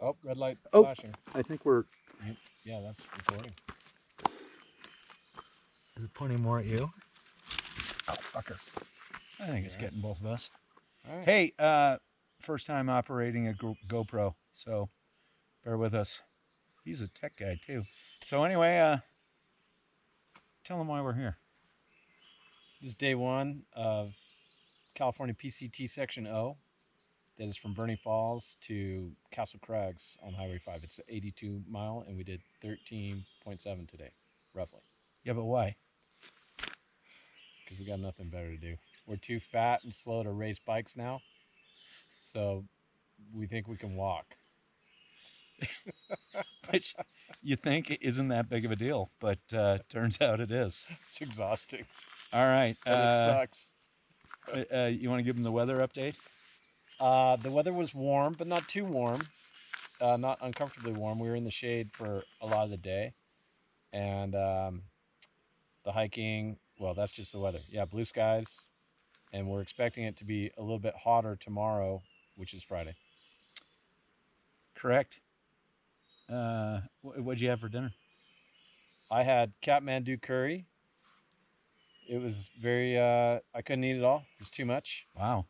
Oh, red light Oh, flashing. I think we're. Yeah, that's recording. Is it pointing more at you? Oh, fucker. I think it's All right. getting both of us. All right. Hey, first time operating a GoPro, so bear with us. He's a tech guy too. So anyway, tell him why we're here. This is day one of California PCT Section O. That is from Burning Falls to Castle Crags on Highway 5. It's an 82 mile, and we did 13.7 today, roughly, Yeah, but why? because we got nothing better to do. We're too fat and slow to race bikes now, so we think we can walk. Which you think isn't that big of a deal, but turns out it is. It's exhausting, All right. but it sucks. You want to give him the weather update? The weather was warm, but not too warm. Not uncomfortably warm. We were in the shade for a lot of the day, and the hiking. Well, that's just the weather. Yeah, blue skies, and we're expecting it to be a little bit hotter tomorrow, which is Friday. Correct. What'd you have for dinner? I had Kathmandu curry. It was very. I couldn't eat it all. It was too much, Wow.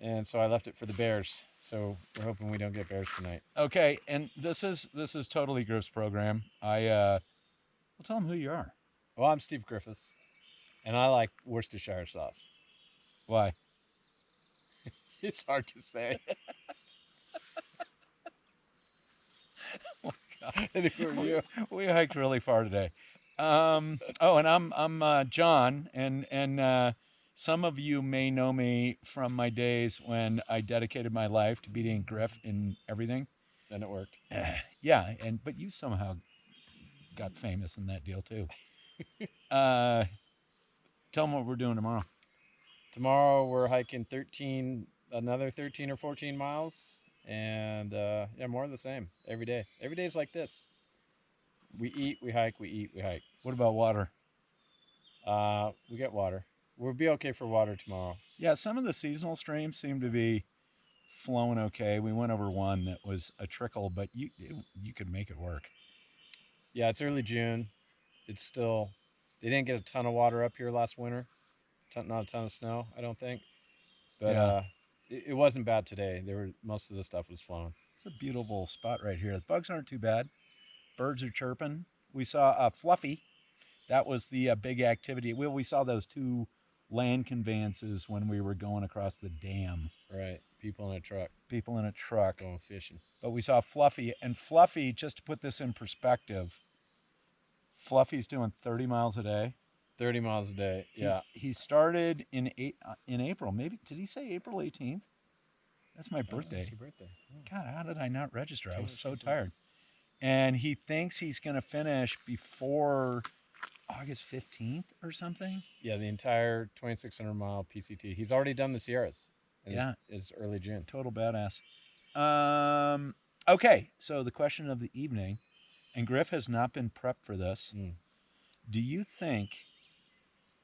and so I left it for the bears. So we're hoping we don't get bears tonight. Okay, and this is totally Griff's program. Well, tell him who you are. Well, I'm Steve Griffiths, and I like Worcestershire sauce. Why? It's hard to say. Oh, God. And who are you? We hiked really far today. And I'm John, and some of you may know me from my days when I dedicated my life to beating Griff in everything. And it worked. Yeah, but you somehow got famous in that deal too. Uh, Tell them what we're doing tomorrow. Tomorrow we're hiking another 13 or 14 miles, and yeah, more of the same every day. Every day is like this. We eat, we hike, we eat, we hike. What about water? We get water. We'll be okay for water tomorrow. Yeah, some of the seasonal streams seem to be flowing okay. We went over one that was a trickle, but you could make it work. Yeah, it's early June. It's still. They didn't get a ton of water up here last winter. Not a ton of snow, I don't think. But Yeah, it wasn't bad today. Most of the stuff was flowing. it's a beautiful spot right here. The bugs aren't too bad. Birds are chirping. We saw Fluffy. That was the big activity. We saw those two land conveyances when we were going across the dam. Right. People in a truck People in a truck. going fishing. But we saw Fluffy, and Fluffy, just to put this in perspective, Fluffy's doing 30 miles a day. 30 miles a day. Yeah. He started in April. Maybe did he say April 18th? That's my birthday. It's your birthday. Oh. God, how did I not register? I was so Change tired. And he thinks he's going to finish before August 15th or something. Yeah, the entire 2,600 mile PCT. He's already done the Sierras. Yeah. Is early June. Total badass. Okay, so the question of the evening, and Griff has not been prepped for this. Do you think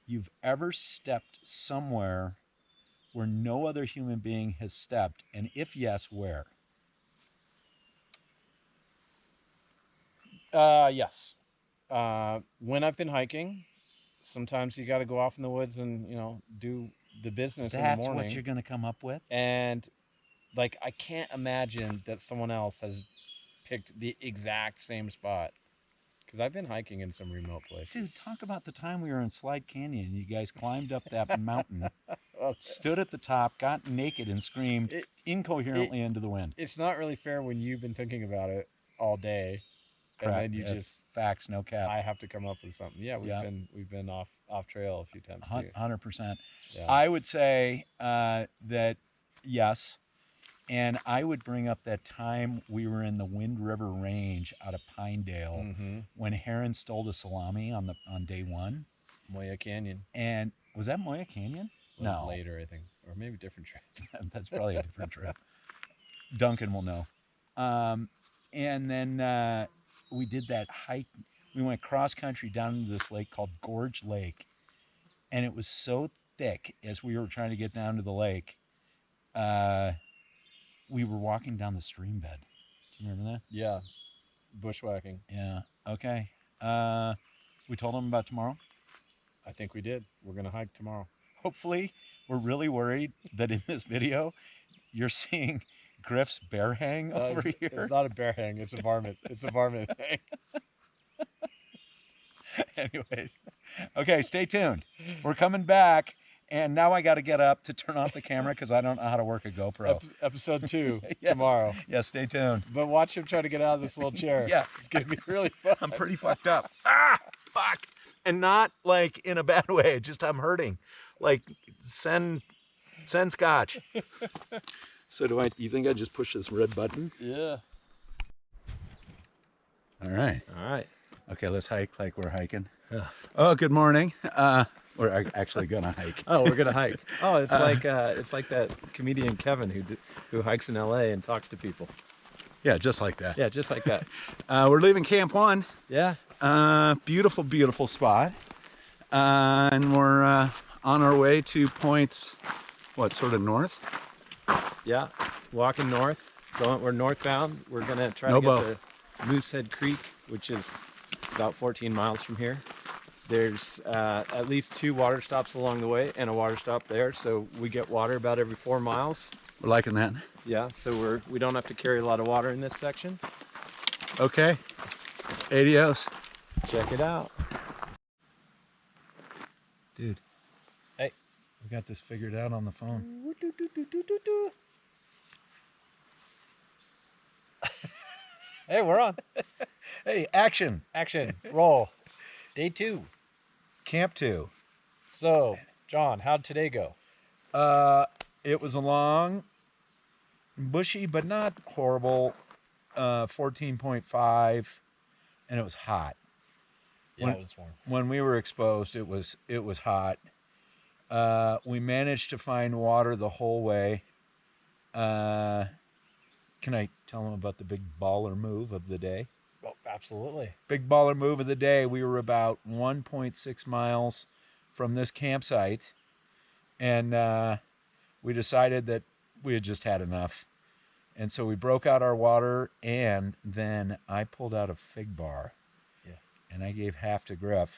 you've ever stepped somewhere where no other human being has stepped? And if yes, where? Yes. When I've been hiking, sometimes you got to go off in the woods and do the business in the That's morning. what you're going to come up with? And like I can't imagine that someone else has picked the exact same spot because I've been hiking in some remote places. Dude, talk about the time we were in Slide Canyon. You guys climbed up that mountain, stood at the top, got naked, and screamed incoherently into the wind. It's not really fair when you've been thinking about it all day, Correct. and then you just facts, no cap. I have to come up with something. Yeah, we've been off trail a few times too. 100%. Yeah. I would say that yes. And I would bring up that time we were in the Wind River Range out of Pinedale when Heron stole the salami on day one. Moya Canyon. And was that Moya Canyon? No. Later, I think. Or maybe different trip. That's probably a different trip. Duncan will know. And then we did that hike. We went cross country down into this lake called Gorge Lake. And it was so thick as we were trying to get down to the lake. We were walking down the stream bed. Do you Remember that? Yeah, bushwhacking. Yeah. Okay. We told them about tomorrow. I think we did. We're gonna hike tomorrow. Hopefully, we're really worried that in this video you're seeing Griff's bear hang over here. It's not a bear hang. It's a varmint. It's a varmint hang. Anyways, okay, stay tuned. We're coming back, and now I got to get up to turn off the camera because I don't know how to work a GoPro. Episode 2 Yes. tomorrow. Yeah, stay tuned. But watch him try to get out of this little chair. Yeah, It's gonna be really fun. I'm pretty fucked up. Ah, fuck. And not like in a bad way. Just I'm hurting. Like send scotch. So you think I just push this red button? Yeah. All right. All right. Okay, let's hike like we're hiking. Yeah. Oh, good morning. We're actually gonna hike. Oh, we're gonna hike. Oh, it's like that comedian Kevin who hikes in L.A. and talks to people. Yeah, just like that. Yeah, just like that. We're leaving Camp 1. Yeah. Beautiful, beautiful spot. And we're on our way to points, what, sort of north? Yeah. Walking north. We're northbound. We're gonna try No to bow. get to Moosehead Creek, which is about 14 miles from here. There's at least 2 water stops along the way and a water stop there, so we get water about every 4 miles. We're liking that. Yeah, so we don't have to carry a lot of water in this section. Okay. Adios. Check it out. Dude. Hey. We got this figured out on the phone. Hey, we're on. Hey, action. Action. Roll. Day 2. Camp 2. So, John, how'd today go? It was a long, bushy, but not horrible, 14.5, and it was hot. Yeah, it was warm. When we were exposed, it was hot. We managed to find water the whole way. Can I tell them about the big baller move of the day? Well, absolutely. Big baller move of the day. We were about 1.6 miles from this campsite, and we decided that we had just had enough. And so we broke out our water, and then I pulled out a fig bar. Yeah. And I gave half to Griff.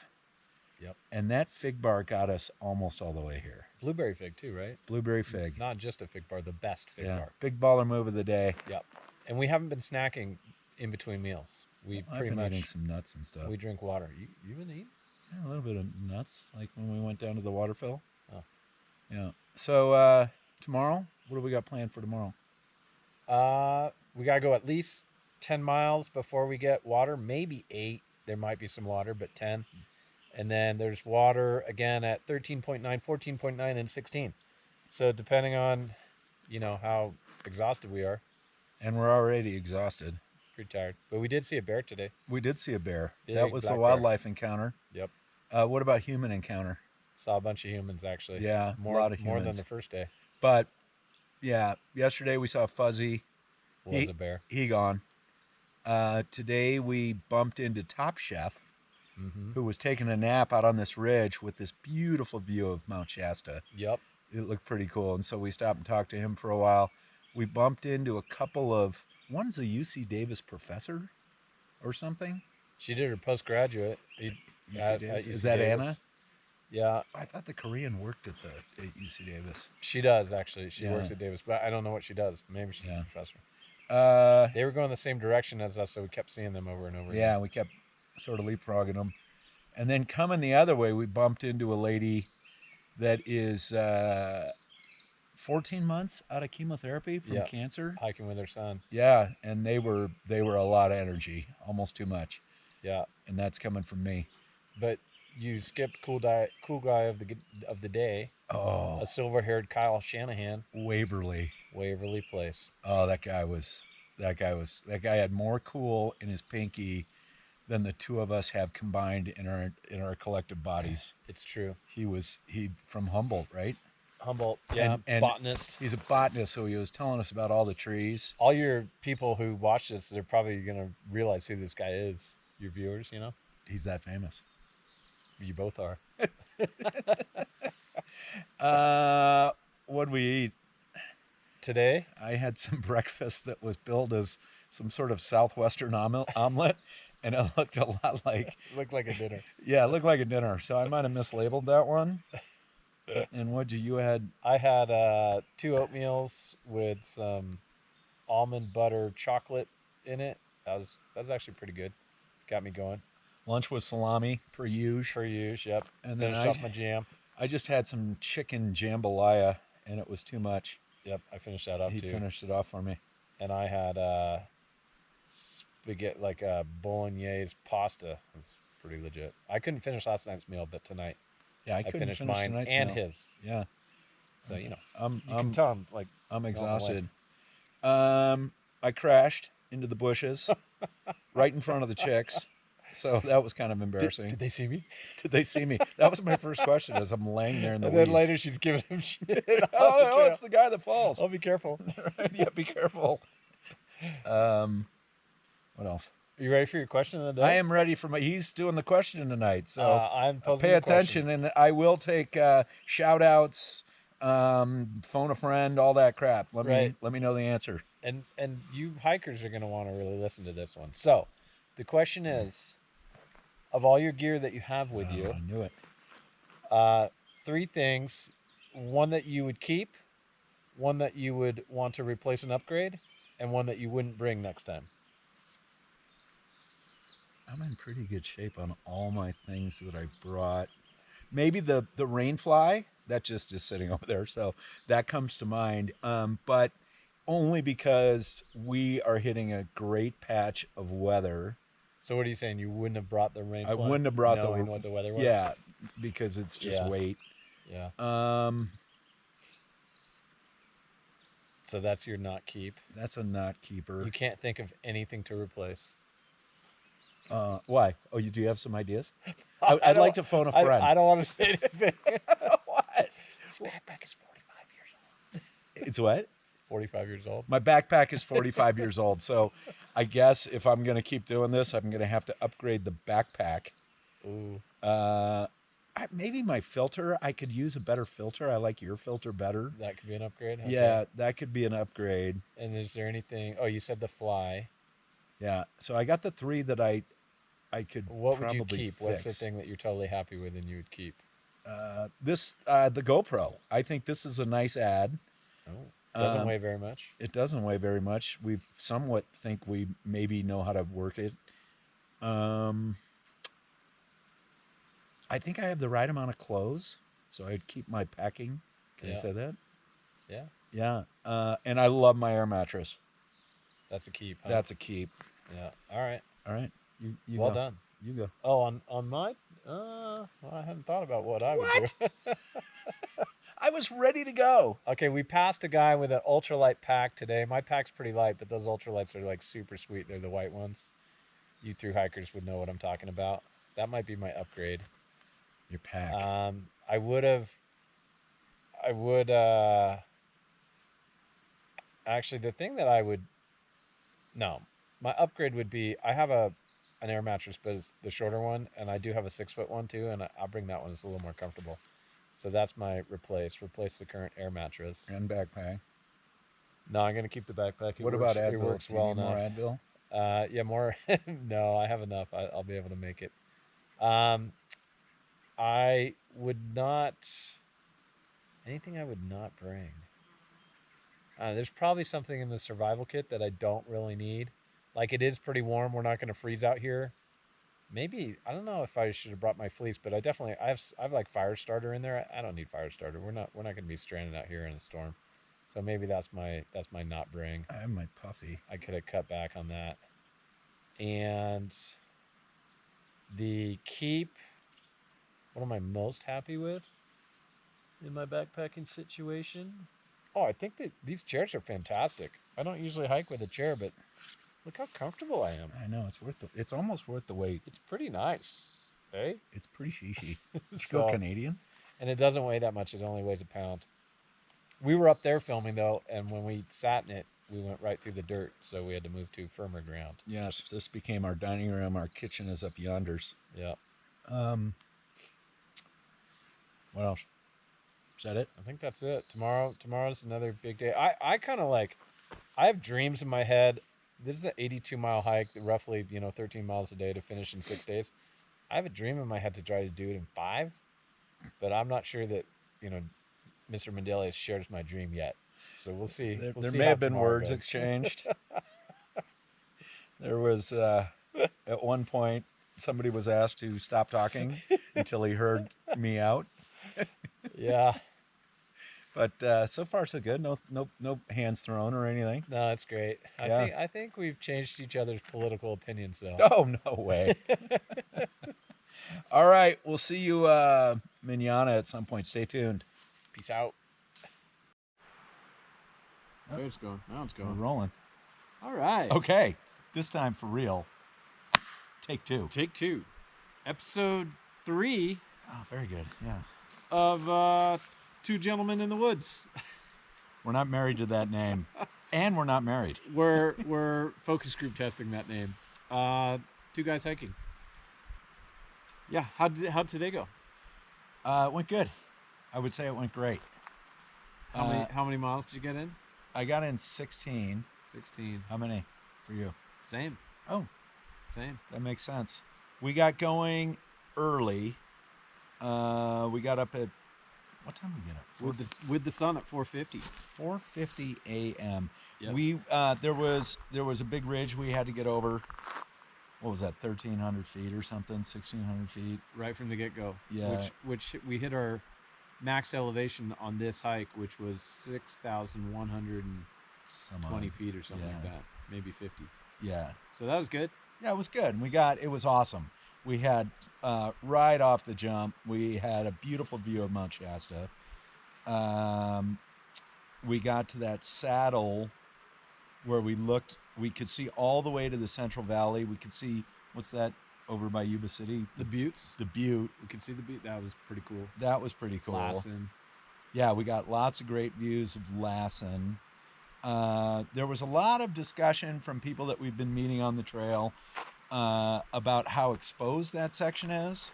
Yep. And that fig bar got us almost all the way here. Blueberry fig too, right? Blueberry fig. Not just a fig bar, the best fig bar. Big baller move of the day. Yep. And we haven't been snacking in between meals. We I've pretty been much eating some nuts and stuff. we drink water. You been eating? Yeah, a little bit of nuts, like when we went down to the waterfill. Oh. Yeah. So tomorrow, what do we got planned for tomorrow? We gotta go at least 10 miles before we get water. Maybe 8. There might be some water, but 10. And then there's water again at 13.9, 14.9, and 16. So depending on, how exhausted we are. And we're already exhausted. Pretty tired. But we did see a bear today. We did see a bear. Big That was the black bear. wildlife encounter. Yep. What about human encounter? Saw a bunch of humans actually. Yeah, More, a lot of more humans. than the first day. But yeah, yesterday we saw Fuzzy. Was a bear. He gone. Today we bumped into Top Chef, Mm-hmm. who was taking a nap out on this ridge with this beautiful view of Mount Shasta. Yep. It looked pretty cool, and so we stopped and talked to him for a while. We bumped into a couple of, one's a UC Davis professor or something. She did her postgraduate. UC Davis. UC Is that Davis. Anna? Yeah, I thought the Korean worked at UC Davis. she does actually. She Yeah. works at Davis, but I don't know what she does. Maybe she's Yeah. a professor. Uh, They were going the same direction as us, so we kept seeing them over and over yeah, again. we kept sort of leapfrogging them. And then coming the other way, we bumped into a lady that is 14 months out of chemotherapy from Yeah. cancer. Hiking with her son. Yeah, and they were a lot of energy, almost too much. Yeah, And that's coming from me. but you skipped cool guy of the day. Oh, A silver-haired Kyle Shanahan, Waverly. Waverly Place. Oh, that guy had more cool in his pinky than the two of us have combined in our collective bodies. It's true. He from Humboldt, right? Humboldt, yeah, And botanist. he's a botanist, so he was telling us about all the trees. All your people who watch this, they're probably gonna realize who this guy is. Your viewers, He's that famous. you both are. What'd we eat? today. I had some breakfast that was billed as some sort of southwestern omelet, and it looked a lot like Looked like a dinner. yeah, it looked like a dinner. So I might have mislabeled that one. And what you had? I had 2 oatmeals with some almond butter chocolate in it. That was actually pretty good. Got me going. Lunch was salami per usual, Per usual. Yep. and then Finished off my jam. I just had some chicken jambalaya, and it was too much. Yep. I finished that up He too. finished it off for me. And I had spaghetti, like bolognese pasta. It was pretty legit. I couldn't finish last night's meal, but tonight Yeah, I I couldn't finished finish mine tonight's and meal. his. Yeah, So you know, I'm you can tell I'm like I'm going away. exhausted. I crashed into the bushes right in front of the chicks, so that was kind of embarrassing. Did they see me? Did they see me? That was my first question as I'm laying there in the And weeds. then later she's giving him shit. Oh, it's the guy that falls. I'll be careful. Right, yeah, be careful. What else? Are you ready for your question of the day? I am ready for my. He's doing the question tonight, so I'm posing pay the attention, question. and I will take shout outs, phone a friend, all that crap. Let Right. me know the answer. And you hikers are going to want to really listen to this one. So, the question is, of all your gear that you have with you, I knew it. 3 things, one that you would keep, one that you would want to replace and upgrade, and one that you wouldn't bring next time. I'm in pretty good shape on all my things that I brought. Maybe the rainfly that just is sitting over there, so that comes to mind. But only because we are hitting a great patch of weather. So what are you saying? You wouldn't have brought the rain I fly, wouldn't have brought knowing what the weather was? Yeah, because it's just Yeah. weight. Yeah. So that's your not keep. That's a not keeper. You can't think of anything to replace. Why? Oh, do you have some ideas? I'd like to phone a friend. I don't want to say anything. What? This backpack is 45 years old. It's what? 45 years old. My backpack is 45 years old, so I guess if I'm going to keep doing this, I'm going to have to upgrade the backpack. Ooh. Maybe my filter. I could use a better filter. I like your filter better. That could be an upgrade. Okay. Yeah, that could be an upgrade. And is there anything? Oh, you said the fly. Yeah. So I got the 3 that I could. What would you probably keep? fix. What's the thing that you're totally happy with and you would keep? The GoPro. I think this is a nice ad. Oh, doesn't weigh very much. It doesn't weigh very much. We somewhat think we maybe know how to work it. I think I have the right amount of clothes, so I'd keep my packing. Can I say that? Yeah. Yeah. And I love my air mattress. That's a keep. Huh? That's a keep. Yeah. All right. All right. You Well go. done. You go. Oh, on mine? Well, I hadn't thought about what I would do. I was ready to go. Okay, we passed a guy with an ultralight pack today. My pack's pretty light, but those ultralights are like super sweet. They're the white ones. You thru hikers would know what I'm talking about. That might be my upgrade. Your pack. I would actually the thing that I would no, my upgrade would be I have an air mattress, but it's the shorter one, and I do have a 6-foot one too, and I'll bring that one. It's a little more comfortable. So that's my replace the current air mattress. And backpack. No, I'm gonna keep the backpack. What about Advil? It works Do you well need enough. more Advil? Yeah, more. No, I have enough. I'll be able to make it. I would not. Anything I would not bring. There's probably something in the survival kit that I don't really need. Like, it is pretty warm. We're not going to freeze out here. Maybe, I don't know if I should have brought my fleece, but I have like fire starter in there. I don't need fire starter. We're not going to be stranded out here in a storm. So maybe that's my not bring. I have my puffy. I could have cut back on that. And the keep, what am I most happy with in my backpacking situation? Oh, I think that these chairs are fantastic. I don't usually hike with a chair, but look how comfortable I am. I know, it's almost worth the wait. It's pretty nice. Hey? It's pretty shishy. You So- feel Canadian? And it doesn't weigh that much. It only weighs a pound. We were up there filming, though, and when we sat in it, we went right through the dirt, so we had to move to firmer ground. Yes, this became our dining room. Our kitchen is up yonders. Yeah. What else? Is that it? I think that's it. Tomorrow's another big day. I kind of like, I have dreams in my head. This is an 82-mile hike, roughly 13 miles a day to finish in 6 days. I have a dream in my head to try to do it in 5, but I'm not sure that you know Mr. Mandela has shared my dream yet. So we'll see. We'll There see may how have been tomorrow words goes. exchanged. There was at one point somebody was asked to stop talking until he heard me out. Yeah, But so far so good. No hands thrown or anything. no, that's great. Yeah. I think we've changed each other's political opinions though. Oh, no way. All right, we'll see you manana at some point. Stay tuned. Peace out. There it's going. Now it's We're going. rolling. All right. Okay, this time for real. Take 2. Take 2. Episode 3 Oh, very good. Yeah. of Two Gentlemen in the Woods. We're not married to that name, and we're not married. We're focus group testing that name. 2 guys hiking. Yeah. How'd today go? It went good. I would say it went great. How many miles did you get in? I got in 16. 16. How many for you? Same. Oh, Same. that makes sense. We got going early. We got up at what time did we get up? With the sun at 4:50. 4:50 a.m. Yep. We there was a big ridge we had to get over. What was that? 1,300 feet or something? 1,600 feet. Right from the get-go. Yeah. Which we hit our max elevation on this hike, which was 6,120 feet or something like that, maybe 50. Yeah. So that was good. Yeah, it was good. And it was awesome. We had right off the jump, we had a beautiful view of Mount Shasta. We got to that saddle where we could see all the way to the Central Valley. We could see, what's that over by Yuba City? The buttes. The butte. We could see the butte. That was pretty cool. That was pretty cool. Lassen. Yeah, we got lots of great views of Lassen. There was a lot of discussion from people that we've been meeting on the trail about how exposed that section is.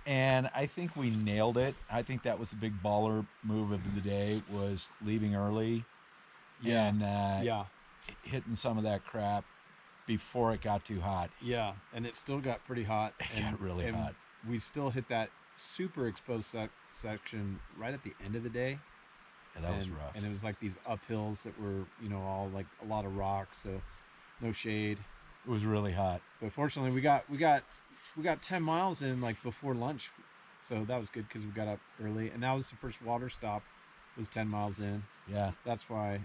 And I think we nailed it. I think that was the big baller move of the day, was leaving early and hitting some of that crap before it got too hot. Yeah, and it still got pretty hot. It got really hot. We still hit that super exposed section right at the end of the day. Yeah, that was rough. And it was like these uphills that were, all like a lot of rocks, so no shade. It was really hot. But fortunately, we got 10 miles in like before lunch, so that was good because we got up early, and that was the first water stop. Was 10 miles in. Yeah, that's why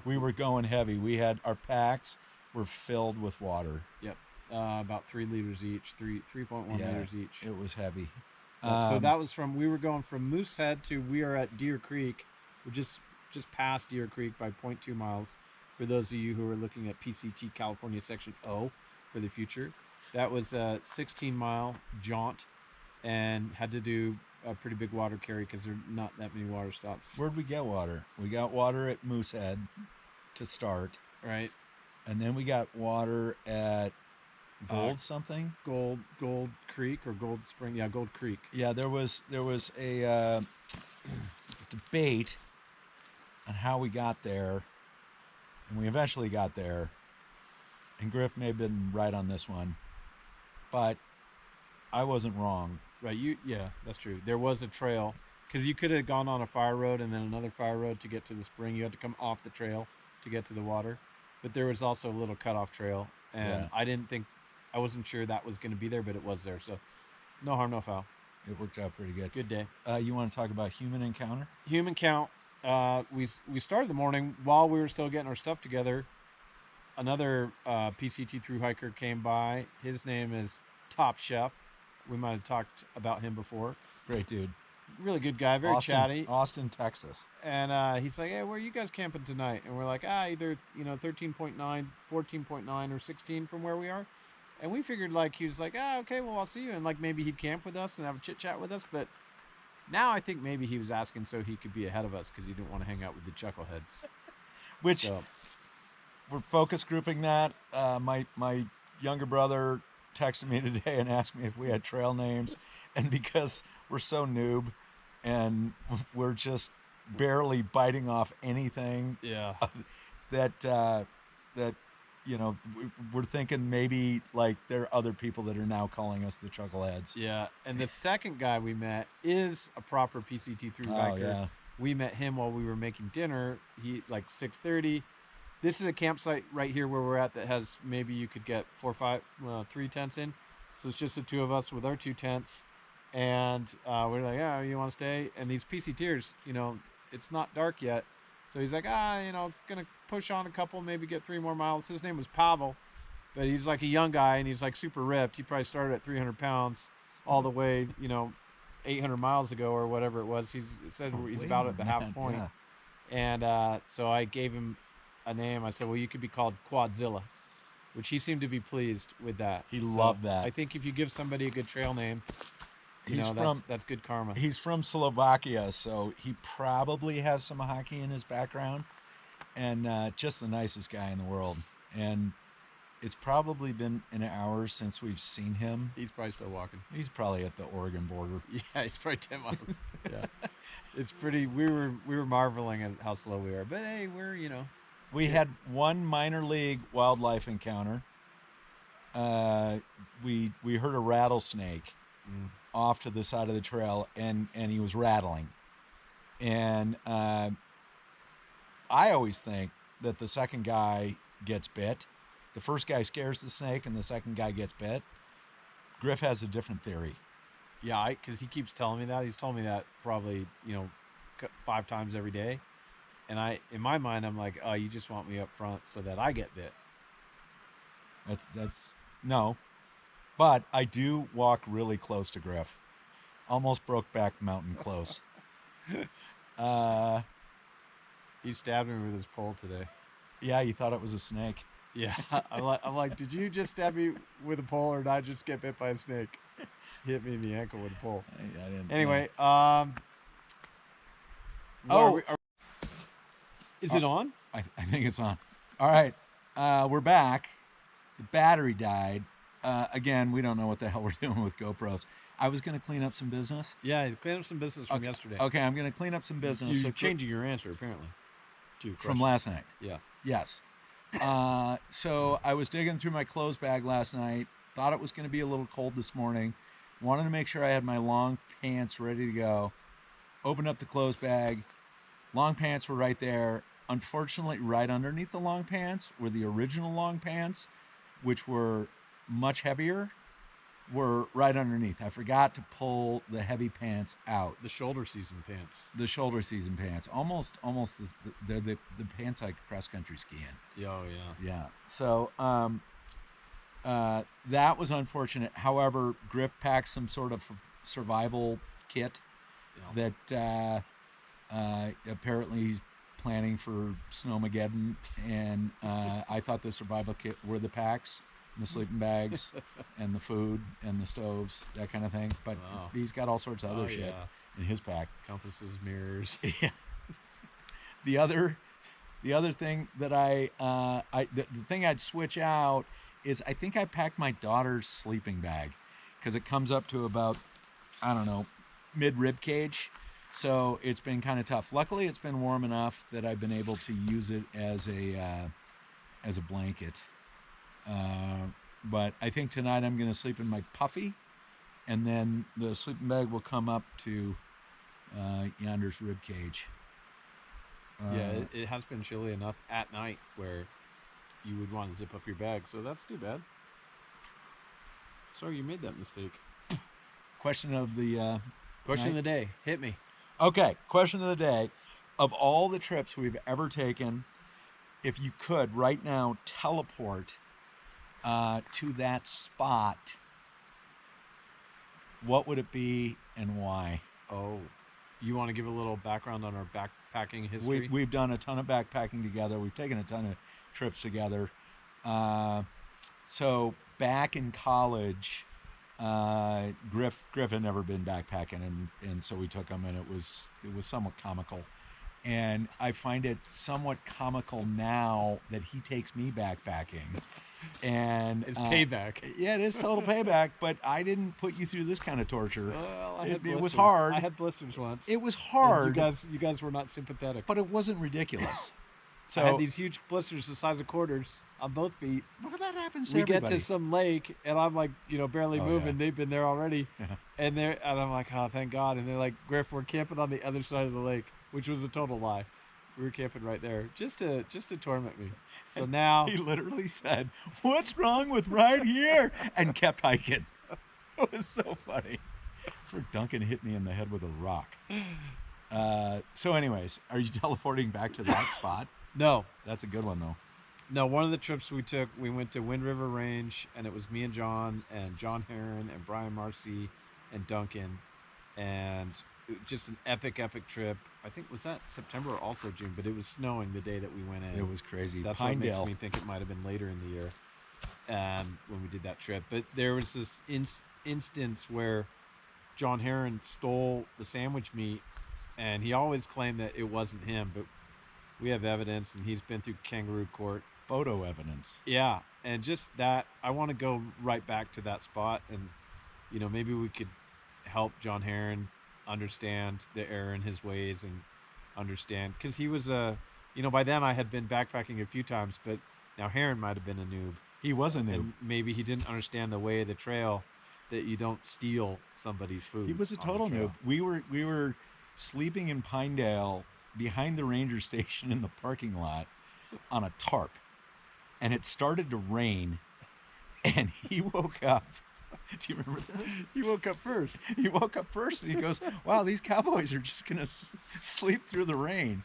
we were going heavy. We had our packs were filled with water. Yep, about 3 liters each, 3.1 liters each. It was heavy. So that was we were going from Moosehead to, we are at Deer Creek. We're just past Deer Creek by 0.2 miles. For those of you who are looking at PCT California Section O for the future, that was a 16-mile jaunt, and had to do a pretty big water carry because there are not that many water stops. Where'd we get water? We got water at Moosehead to start. Right. And then we got water at Gold something? Gold Creek or Gold Spring? Yeah, Gold Creek. Yeah, there was a debate on how we got there, and we eventually got there. And Griff may have been right on this one, but I wasn't wrong. Right, yeah, that's true. There was a trail, because you could have gone on a fire road and then another fire road to get to the spring. You had to come off the trail to get to the water, but there was also a little cutoff trail, and I wasn't sure that was going to be there, but it was there. So no harm, no foul. It worked out pretty good. Good day. You want to talk about human encounter? Human count. We started the morning while we were still getting our stuff together. Another PCT thru hiker came by. His name is Top Chef. We might have talked about him before. Great dude. Really good guy. Very chatty. Austin, Texas. And he's like, hey, where are you guys camping tonight? And we're like, either 13.9, 14.9, or 16 from where we are. And we figured, like, he was like, okay, well, I'll see you. And, like, maybe he'd camp with us and have a chit-chat with us. But now I think maybe he was asking so he could be ahead of us because he didn't want to hang out with the Chuckleheads. Which, we're focus grouping that. My younger brother texted me today and asked me if we had trail names. And because we're so noob, and we're just barely biting off anything Yeah. that that we're thinking maybe like there are other people that are now calling us the Chuckleheads. Yeah. And the second guy we met is a proper PCT through Oh hiker. yeah. We met him while we were making dinner. He like 6:30. This is a campsite right here where we're at that has maybe you could get 3 tents in. So it's just the two of us with our 2 tents, and we're like, yeah, you want to stay? And these PCTers, it's not dark yet, so he's like, gonna push on a couple, maybe get 3 more miles. His name was Pavel, but he's like a young guy and he's like super ripped. He probably started at 300 pounds all the way, 800 miles ago or whatever it was. It said he's about at the half point. Yeah. And so I gave him a name. I said, well, you could be called Quadzilla, which he seemed to be pleased with that. He loved that. I think if you give somebody a good trail name, that's good karma. He's from Slovakia, so he probably has some hockey in his background, and just the nicest guy in the world. And it's probably been an hour since we've seen him. He's probably still walking. He's probably at the Oregon border. Yeah, he's probably 10 miles. Yeah, it's pretty. We were marveling at how slow we are, but hey, We had one minor league wildlife encounter. We heard a rattlesnake off to the side of the trail, and he was rattling. And I always think that the second guy gets bit. The first guy scares the snake, and the second guy gets bit. Griff has a different theory. Yeah, because he keeps telling me that. He's told me that probably 5 times every day. And in my mind, I'm like, oh, you just want me up front so that I get bit. That's no, but I do walk really close to Griff, almost Brokeback Mountain close. He stabbed me with his pole today. Yeah, you thought it was a snake. Yeah, I'm like, did you just stab me with a pole, or did I just get bit by a snake? Hit me in the ankle with a pole. I didn't. Anyway, is it on? I think it's on. All right, we're back. The battery died. Again, we don't know what the hell we're doing with GoPros. I was going to clean up some business. Yeah, clean up some business from yesterday. Okay, I'm going to clean up some business. You're changing your answer, apparently. From last night. Yeah. Yes. So I was digging through my clothes bag last night. Thought it was going to be a little cold this morning. Wanted to make sure I had my long pants ready to go. Opened up the clothes bag. Long pants were right there. Unfortunately, right underneath the long pants were the original long pants, which were much heavier, were right underneath. I forgot to pull the heavy pants out. The shoulder season pants. The shoulder season pants. Almost they're the pants I cross country ski in. Oh yeah. Yeah. So that was unfortunate. However, Griff packed some sort of survival kit that apparently he's planning for Snowmageddon, and I thought the survival kit were the packs, and the sleeping bags, and the food, and the stoves, that kind of thing. But he's got all sorts of other shit in his pack. Compasses, mirrors. Yeah. The other thing that the thing I'd switch out is I think I packed my daughter's sleeping bag, because it comes up to about, I don't know, mid rib cage. So it's been kind of tough. Luckily, it's been warm enough that I've been able to use it as a blanket. But I think tonight I'm going to sleep in my puffy, and then the sleeping bag will come up to Yonder's rib cage. It has been chilly enough at night where you would want to zip up your bag, so that's too bad. Sorry you made that mistake. Question of the day. Hit me. Okay, question of the day. Of all the trips we've ever taken, if you could right now teleport to that spot, what would it be and why? Oh, you want to give a little background on our backpacking history? We've done a ton of backpacking together. We've taken a ton of trips together. So back in college, Griff had never been backpacking, and so we took him, and it was somewhat comical. And I find it somewhat comical now that he takes me backpacking, And It's payback. Yeah, it is total payback. But I didn't put you through this kind of torture. Well, I It, had it blisters. was hard. I had blisters once. It was And hard, you guys were not sympathetic. but it wasn't ridiculous. I had So these huge blisters the size of quarters on both feet. well, that happens to We get everybody. to some lake, and I'm like, barely Oh, moving. yeah. They've been there already, Yeah. and I'm like, oh, thank God. And they're like, Griff, we're camping on the other side of the lake, which was a total lie. We were camping right there, just to torment me. So now, He literally said, "What's wrong with right here?" and kept hiking. It was so funny. That's where Duncan hit me in the head with a rock. So, anyways, are you teleporting back to that spot? no, That's a good one, though. no. One of the trips we took, we went to Wind River Range, and it was me and John Heron and Brian Marcy and Duncan, and just an epic trip. I think was that September or also June, but it was snowing the day that we went in. It was crazy. That's Pinedale. what makes me think it might have been later in the year when we did that trip. But there was this instance where John Heron stole the sandwich meat, and he always claimed that it wasn't him, but we have evidence, and he's been through kangaroo court. Photo evidence. Yeah, and just that, I want to go right back to that spot, and maybe we could help John Heron understand the error in his ways and understand, because he was by then I had been backpacking a few times, but now Heron might have been a noob. He was a noob. And maybe he didn't understand the way of the trail, that you don't steal somebody's food. He was a on the total trail. noob. We were sleeping in Pinedale behind the ranger station in the parking lot on a tarp, and it started to rain, and he woke up. Do you remember this? He woke up first. He woke up first, and he goes, "Wow, these cowboys are just gonna sleep through the rain."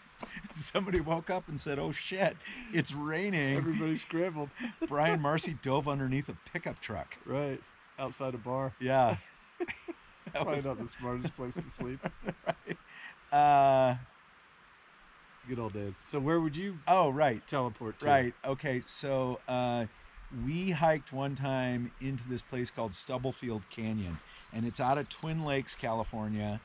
Somebody woke up and said, "Oh shit, it's raining." Everybody scrambled. Brian Marcy dove underneath a pickup truck. Right. Outside a bar. Yeah. That Probably was not the smartest place to sleep. right. Good old days. So where would you Oh, right. teleport to? Right. Okay. So we hiked one time into this place called Stubblefield Canyon, and it's out of Twin Lakes, California.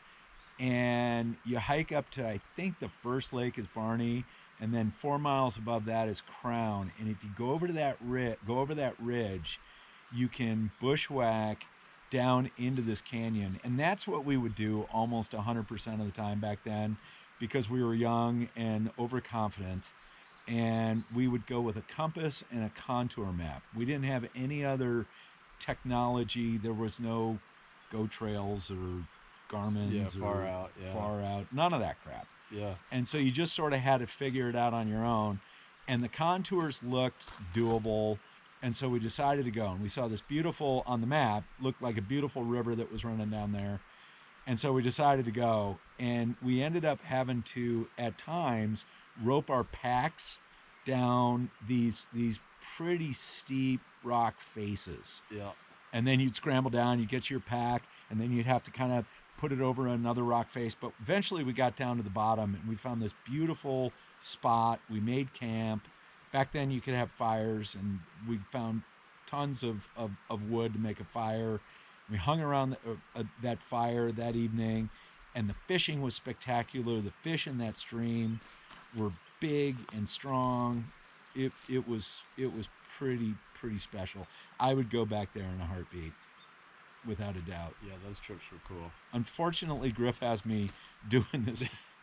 And you hike up to, I think the first lake is Barney, and then 4 miles above that is Crown. And if you go over to that ridge, you can bushwhack down into this canyon. And that's what we would do almost 100% of the time back then, because we were young and overconfident. And we would go with a compass and a contour map. We didn't have any other technology. There was no Go Trails or Garmin's Yeah, far or out. Yeah. Far Out, none of that crap. Yeah. And so you just sort of had to figure it out on your own. And the contours looked doable. And so we decided to go. And we saw this beautiful, on the map, looked like a beautiful river that was running down there. And so we decided to go. And we ended up having to, at times, rope our packs down these pretty steep rock faces. Yeah. And then you'd scramble down, you'd get your pack, and then you'd have to kind of put it over another rock face. But eventually we got down to the bottom, and we found this beautiful spot. We made camp. Back then you could have fires, and we found tons of wood to make a fire. We hung around that fire that evening, and the fishing was spectacular. The fish in that stream were big and strong. It was pretty special. I would go back there in a heartbeat, without a doubt. Yeah, those trips were cool. Unfortunately, Griff has me doing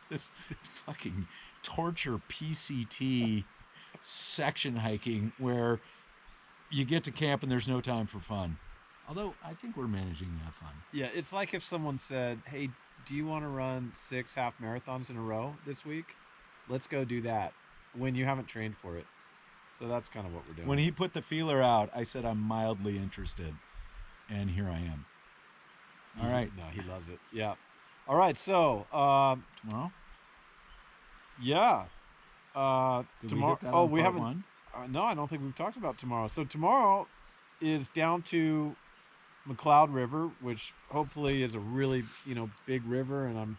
this fucking torture PCT section hiking where you get to camp and there's no time for fun. Although I think we're managing to have fun. Yeah, it's like if someone said, "Hey, do you want to run 6 half marathons in a row this week? Let's go do that," when you haven't trained for it. So that's kind of what we're doing. When he put the feeler out, I said I'm mildly interested, and here I am. All right. No, he loves it. Yeah. All right. So, Tomorrow? yeah. Did Tomorrow. We hit that Oh, on we part haven't. one? No, I don't think we've talked about tomorrow. So tomorrow is down to McLeod River, which hopefully is a really big river, and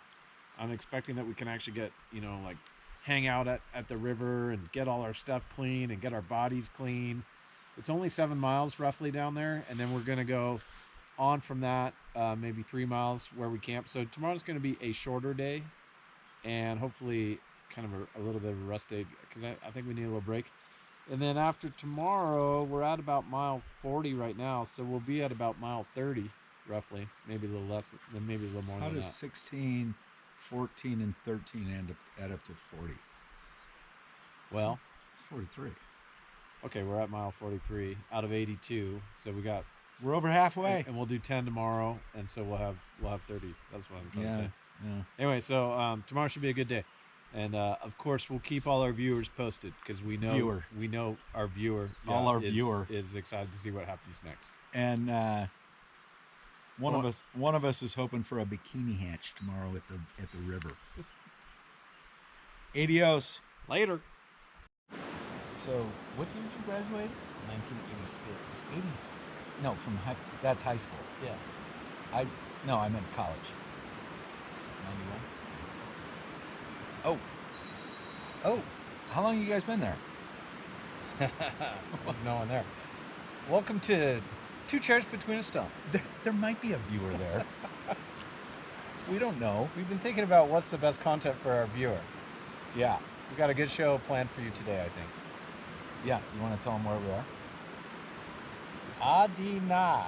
I'm expecting that we can actually get like hang out at the river and get all our stuff clean and get our bodies clean. It's only 7 miles roughly down there, and then we're gonna go on from that, maybe 3 miles where we camp. So tomorrow's gonna be a shorter day, and hopefully kind of a little bit of a rest day, because I think we need a little break. And then after tomorrow, we're at about mile 40 right now, so we'll be at about mile 30, roughly. Maybe a little less, maybe a little more How than does that. 16, 14, and 13 add up to 40? Well, It's 43. okay, we're at mile 43 out of 82, so we got. We're over halfway. And we'll do 10 tomorrow, and so we'll have 30. That's what I'm trying to say. Yeah. Anyway, so tomorrow should be a good day, and of course we'll keep all our viewers posted because we know our viewer, is excited to see what happens next. And one of us is hoping for a bikini hatch tomorrow at the river. Adios. Later. So, what year did you graduate? 1986. No, that's high school. Yeah. I meant college. 91. Oh, how long you guys been there? No one there. Welcome to Two Chairs Between a Stone. There might be a viewer there. We don't know. We've been thinking about what's the best content for our viewer. Yeah. We've got a good show planned for you today, I think. Yeah. You want to tell them where we are? Adina.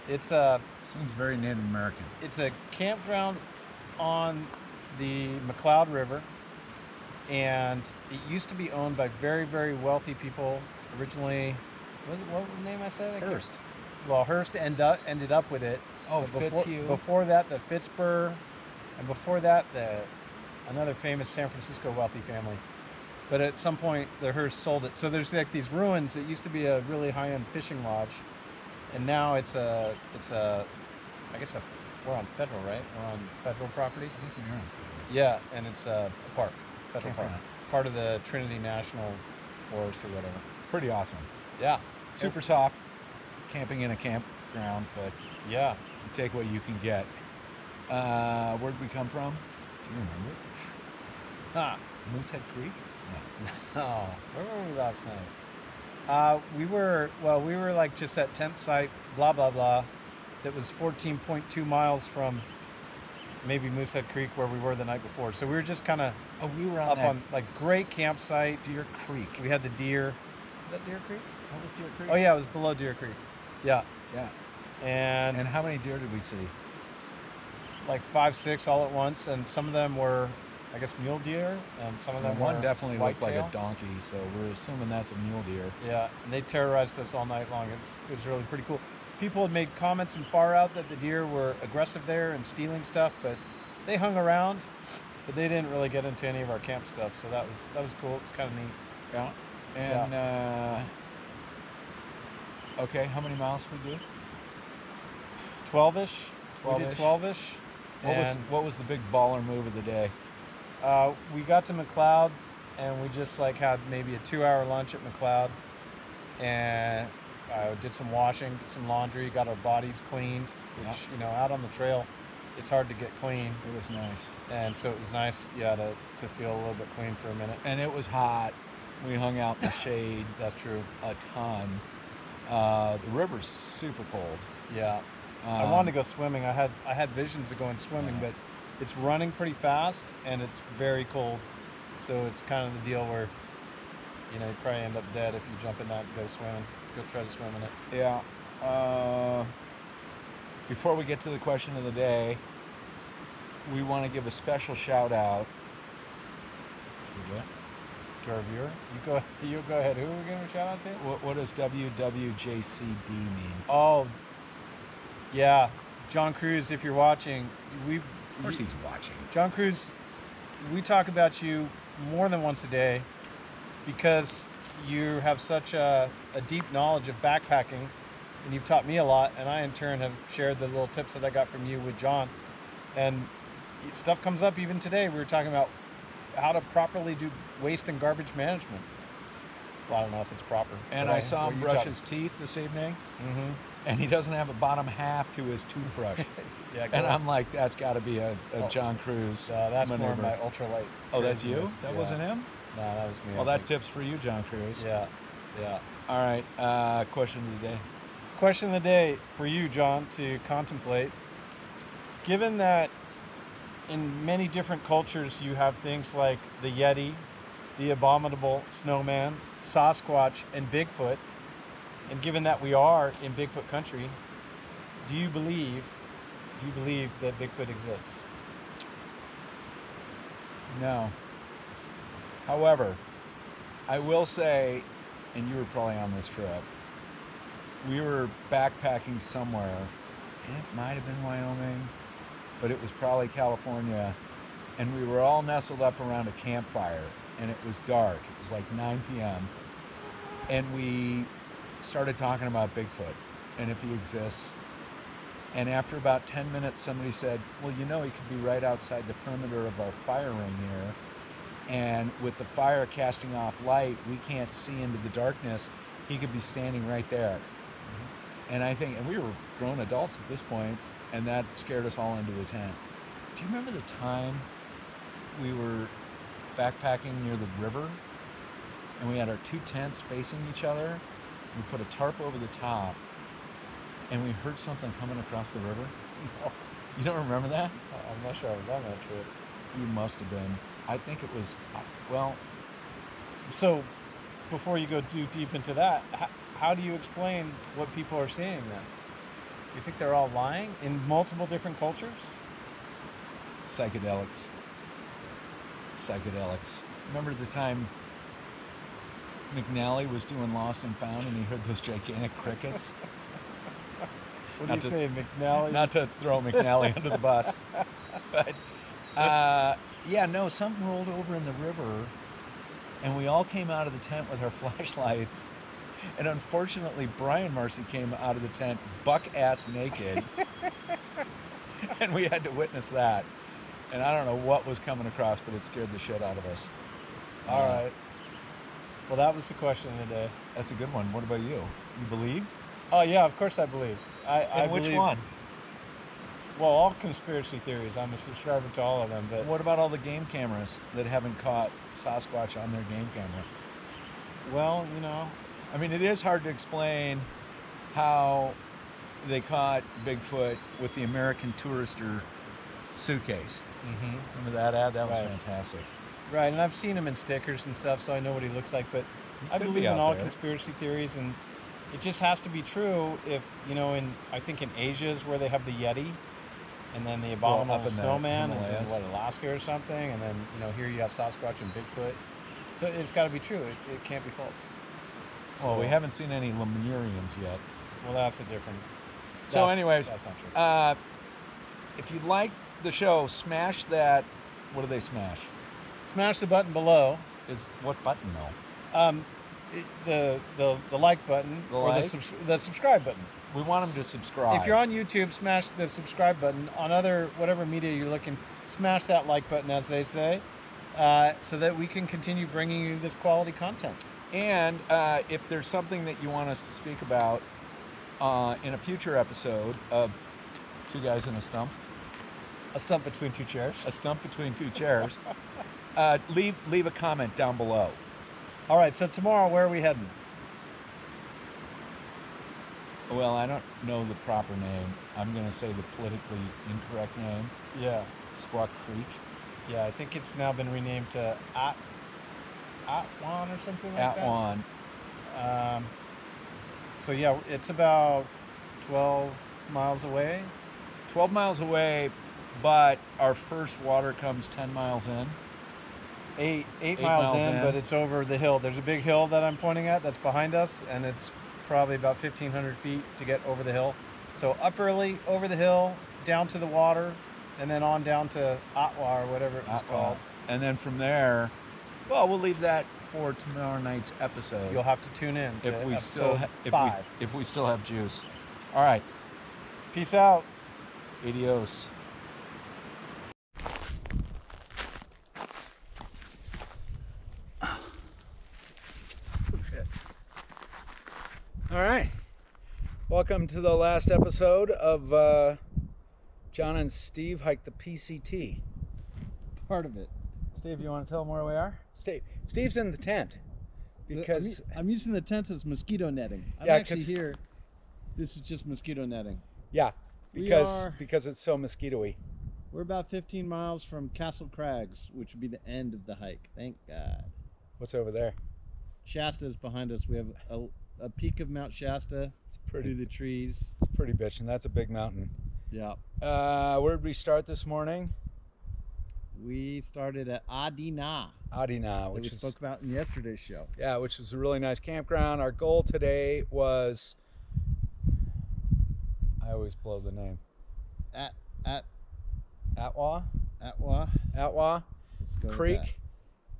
It's a Seems very Native American. It's a campground on the McLeod River, and it used to be owned by very, very wealthy people. Originally, what was the name I said? Hearst. Well, Hearst ended up with it. Oh, Fitzhugh. Before that, the Fitzburg, and before that, another famous San Francisco wealthy family. But at some point, the Hearst sold it. So there's like these ruins. It used to be a really high-end fishing lodge, and now it's a we're on federal, right? We're on federal property. I think we are on federal. Yeah, and it's a park, federal park, Campground. part of the Trinity National Forest or whatever. It's pretty awesome. Yeah, Super soft. Camping in a campground, but yeah. you take what you can get. Where'd we come from? Do you remember? Huh. Moosehead Creek? No. Where were we last night? We were like just at tent site, blah blah blah. That was 14.2 miles from maybe Moosehead Creek where we were the night before. So we were just kind of We were up on like great campsite. Deer Creek. We had the deer. Is that Deer Creek? What was Deer Creek? Oh yeah, it was below Deer Creek. Yeah. Yeah. And how many deer did we see? like 5, 6 all at once, and some of them were, I guess, mule deer, and some of them One were definitely looked like a whitetail. donkey, so we're assuming that's a mule deer. Yeah, and they terrorized us all night long. It was really pretty cool. People had made comments in far out that the deer were aggressive there and stealing stuff, but they hung around, but they didn't really get into any of our camp stuff. So that was cool. It's kind of neat. Yeah. And okay, how many miles did we do? 12-ish. We did 12-ish. 12-ish. What was the big baller move of the day? We got to McLeod, and we just like had maybe a 2-hour lunch at McLeod, and did some washing, did some laundry, got our bodies cleaned, which out on the trail, it's hard to get clean. It was nice. And so it was nice, to feel a little bit clean for a minute. And it was hot. We hung out in the shade. That's true. A ton. The river's super cold. Yeah. I wanted to go swimming. I had visions of going swimming, but it's running pretty fast and it's very cold. So it's kind of the deal where, you probably end up dead if you jump in that and go swimming. Go try to swim in it. Yeah. Before we get to the question of the day, we want to give a special shout out. To our viewer. You go ahead. Who are we giving a shout out to? What does WWJCD mean? Oh, yeah. John Cruz, if you're watching, Of course he's watching. John Cruz, we talk about you more than once a day because you have such a deep knowledge of backpacking, and you've taught me a lot, and I in turn have shared the little tips that I got from you with John. And stuff comes up even today. We were talking about how to properly do waste and garbage management. Well, I don't know if it's proper. And I saw him brush his teeth this evening, and he doesn't have a bottom half to his toothbrush. Yeah, and I'm like, that's got to be a John Cruz that's maneuver. more my ultralight. Oh, that's you? That wasn't him? No, that was me. Well, that tip's for you, John Cruz. Yeah. All right, question of the day. Question of the day for you, John, to contemplate. Given that in many different cultures, you have things like the Yeti, the abominable snowman, Sasquatch, and Bigfoot. And given that we are in Bigfoot country, do you believe that Bigfoot exists? No. However, I will say, and you were probably on this trip, we were backpacking somewhere, and it might have been Wyoming, but it was probably California, and we were all nestled up around a campfire, and it was dark. It was like 9 p.m., and we started talking about Bigfoot and if he exists. And after about 10 minutes, somebody said, well, he could be right outside the perimeter of our fire ring here. And with the fire casting off light, we can't see into the darkness. He could be standing right there. Mm-hmm. And we were grown adults at this point, and that scared us all into the tent. Do you remember the time we were backpacking near the river, and we had our two tents facing each other? We put a tarp over the top, and we heard something coming across the river. No. You don't remember that? I'm not sure I was on that trip. You must have been. I think it was, So, before you go too deep into that, how do you explain what people are seeing then? Do you think they're all lying in multiple different cultures? Psychedelics. Remember the time McNally was doing Lost and Found and he heard those gigantic crickets? What do you say, McNally? Not to throw McNally under the bus. But, something rolled over in the river, and we all came out of the tent with our flashlights. And unfortunately, Brian Marcy came out of the tent buck-ass naked. And we had to witness that. And I don't know what was coming across, but it scared the shit out of us. All right. Well, that was the question of the day. That's a good one. What about you? You believe? Oh, yeah, of course I believe. I which believe, one? Well, all conspiracy theories. I'm a subscriber to all of them. But what about all the game cameras that haven't caught Sasquatch on their game camera? Well, I mean, it is hard to explain how they caught Bigfoot with the American Tourister suitcase. Mm-hmm. Remember that ad? That was fantastic. Right, and I've seen him in stickers and stuff, so I know what he looks like. But I believe in all conspiracy theories, and it just has to be true if, I think in Asia is where they have the Yeti, and then the abominable snowman is in, Alaska or something, and then, here you have Sasquatch and Bigfoot. So it's got to be true. It can't be false. Well, we haven't seen any Lemurians yet. Well, that's a different... So anyways, that's not true. If you like the show, smash that... What do they smash? Smash the button below. What button, though? The like button, the subscribe button. We want them to subscribe. If you're on YouTube, smash the subscribe button. On other whatever media you're looking, smash that like button, as they say, so that we can continue bringing you this quality content. And if there's something that you want us to speak about in a future episode of Two Guys in a Stump, a stump between two chairs, leave a comment down below. All right, so tomorrow, where are we heading? Well, I don't know the proper name. I'm going to say the politically incorrect name. Yeah. Squaw Creek. Yeah, I think it's now been renamed to Atwan or something like Atwan. that. So, yeah, it's about 12 miles away. 12 miles away, but our first water comes 10 miles in. Eight miles in, but it's over the hill. There's a big hill that I'm pointing at that's behind us, and it's probably about 1,500 feet to get over the hill. So up early, over the hill, down to the water, and then on down to Atwa or whatever it's called. And then from there, well, we'll leave that for tomorrow night's episode. You'll have to tune in to if we episode still have juice. All right. Peace out. Adios. All right. Welcome to the last episode of John and Steve Hike the PCT. Part of it. Steve, you want to tell them where we are? Steve's in the tent because I'm using the tent as mosquito netting. I'm Yeah, actually here. This is just mosquito netting. Yeah, because it's so mosquito-y. We're about 15 miles from Castle Crags, which would be the end of the hike. Thank God. What's over there? Shasta is behind us. We have a peak of Mount Shasta It's pretty. through the trees. It's pretty bitchin'. That's a big mountain. Yeah. Where did we start this morning? We started at Adina, Adina, that which we is spoke about in yesterday's show. yeah, which was a really nice campground. Our goal today was, I always blow the name. At Atwa Atwa. Let's go with Creek,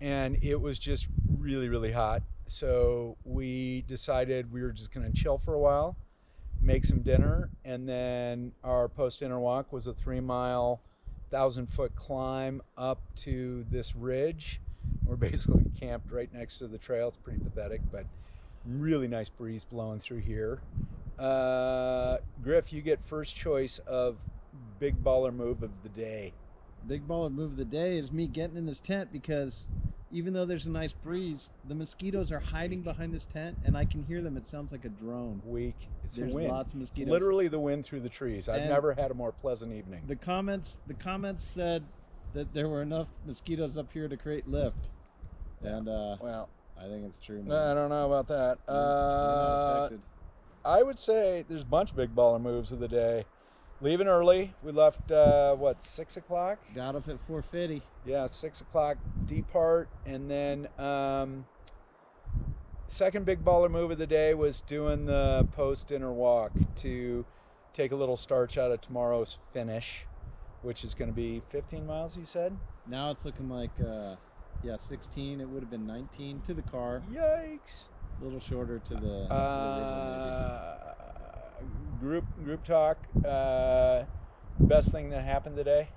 and it was just really, really hot. So we decided we were just going to chill for a while, make some dinner, and then our post-dinner walk was a 3-mile, 1,000-foot climb up to this ridge. We're basically camped right next to the trail. It's pretty pathetic, but really nice breeze blowing through here. Griff, you get first choice of big baller move of the day. Big baller move of the day is me getting in this tent, because even though there's a nice breeze, the mosquitoes are hiding behind this tent, and I can hear them. It sounds like a drone. Weak. It's There's the wind. lots of It's mosquitoes. literally the wind through the trees. I've And never had a more pleasant evening. The comments said that there were enough mosquitoes up here to create lift, and Well, I think it's true. I don't know about that. You're not affected. I would say there's a bunch of big baller moves of the day. Leaving early. We left, 6 o'clock? Got up at 4:50. Yeah, 6 o'clock depart. And then second big baller move of the day was doing the post-dinner walk to take a little starch out of tomorrow's finish, which is going to be 15 miles, you said? Now it's looking like, 16. It would have been 19 to the car. Yikes. A little shorter to the river, Group talk. Best thing that happened today? maybe.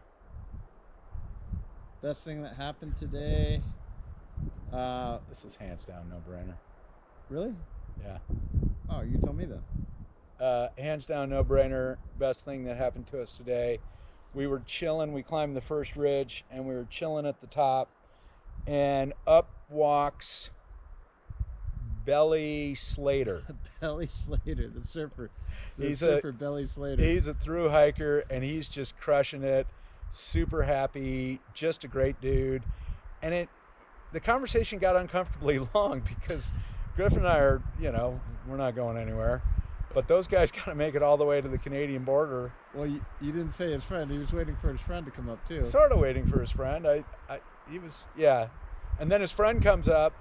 Best thing that happened today. This is hands down no brainer. Really? Yeah. Oh, you tell me then. Hands down no brainer. Best thing that happened to us today. We were chilling. We climbed the first ridge and we were chilling at the top, and up walks Belly Slater. Belly Slater, the surfer. He's Belly Slater. He's a through hiker and he's just crushing it. Super happy, just a great dude. And the conversation got uncomfortably long because Griff and I are, we're not going anywhere. But those guys got to make it all the way to the Canadian border. Well, you didn't say his friend. He was waiting for his friend to come up too. Sort of waiting for his friend. He was, yeah. And then his friend comes up,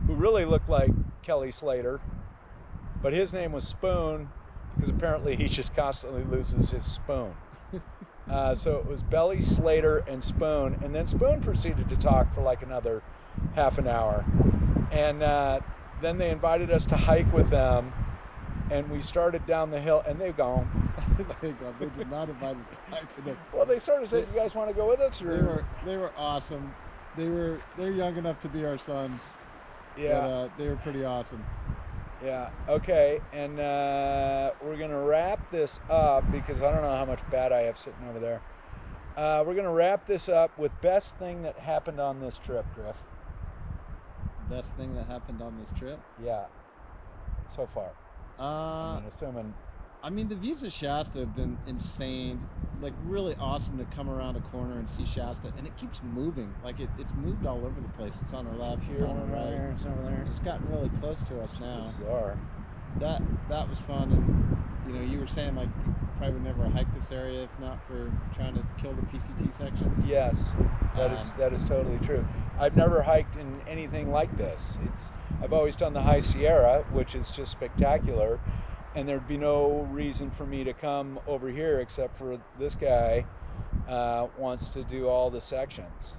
who really looked like Kelly Slater, but his name was Spoon, because apparently he just constantly loses his spoon. So it was Belly, Slater, and Spoon, and then Spoon proceeded to talk for like another half an hour. And then they invited us to hike with them, and we started down the hill, and they've gone. They did not invite us to hike with them. Well, they sort of said, "You guys want to go with us?" Or... They were awesome. They're young enough to be our sons. Yeah. But, they were pretty awesome. Yeah. Okay. And we're gonna wrap this up because I don't know how much bat I have sitting over there. We're gonna wrap this up with best thing that happened on this trip, Griff. Best thing that happened on this trip? Yeah. So far. Assuming. I mean, the views of Shasta have been insane. Like, really awesome to come around a corner and see Shasta, and it keeps moving. Like, it's moved all over the place. It's on our left, it's on our right, it's over there. It's gotten really close to us now. Bizarre. That was fun, and you were saying like you probably would never hike this area if not for trying to kill the PCT sections. Yes, that is totally true. I've never hiked in anything like this. I've always done the High Sierra, which is just spectacular. And there'd be no reason for me to come over here except for this guy wants to do all the sections.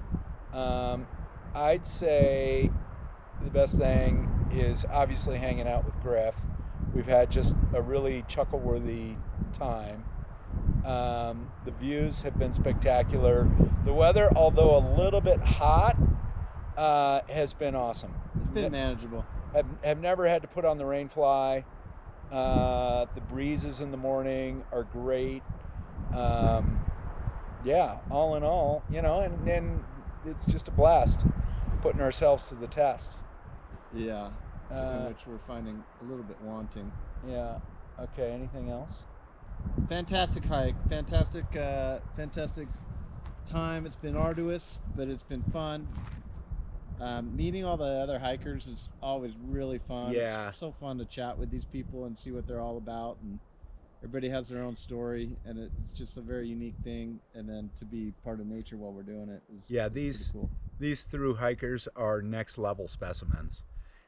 I'd say the best thing is obviously hanging out with Griff. We've had just a really chuckle-worthy time. The views have been spectacular. The weather, although a little bit hot, has been awesome. It's been manageable. Have never had to put on the rain fly. The breezes in the morning are great. Yeah, all in all, and it's just a blast putting ourselves to the test. Yeah, which we're finding a little bit wanting. Yeah. Okay, anything else? Fantastic hike. Fantastic time. It's been arduous, but it's been fun. Meeting all the other hikers is always really fun. Yeah. It's so fun to chat with these people and see what they're all about, and everybody has their own story, and it's just a very unique thing. And then to be part of nature while we're doing it is pretty cool. These through hikers are next level specimens.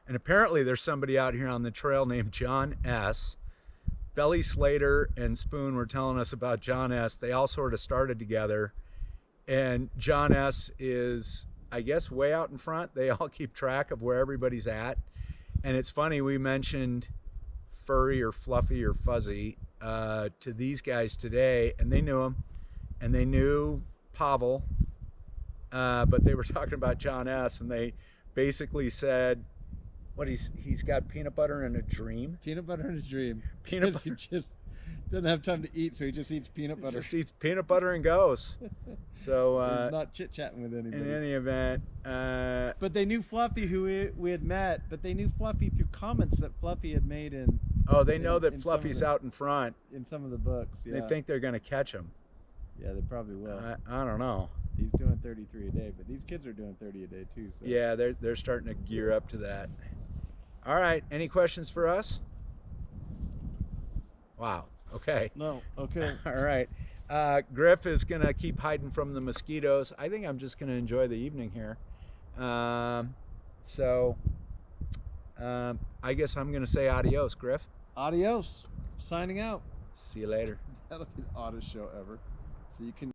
And apparently there's somebody out here on the trail named John S. Belly Slater and Spoon were telling us about John S. They all sort of started together, and John S. is, I guess, way out in front. They all keep track of where everybody's at. And it's funny, we mentioned Furry or Fluffy or Fuzzy to these guys today, and they knew him, and they knew Pavel, but they were talking about John S., and they basically said, what, he's got peanut butter and a dream? Peanut butter and a dream. Peanut butter. He just doesn't have time to eat, so he just eats peanut butter. Just eats peanut butter and goes. So he's not chit-chatting with anybody. In any event, but they knew Fluffy, who we had met, but they knew Fluffy through comments that Fluffy had made in. Oh, they know that Fluffy's out in front. In some of the books, yeah. They think they're going to catch him. Yeah, they probably will. I don't know. He's doing 33 a day, but these kids are doing 30 a day too. So. Yeah, they're starting to gear up to that. All right, any questions for us? Wow, okay. No, okay. All right. Griff is going to keep hiding from the mosquitoes. I think I'm just going to enjoy the evening here. I guess I'm going to say adios, Griff. Adios. Signing out. See you later. That'll be the oddest show ever. So you can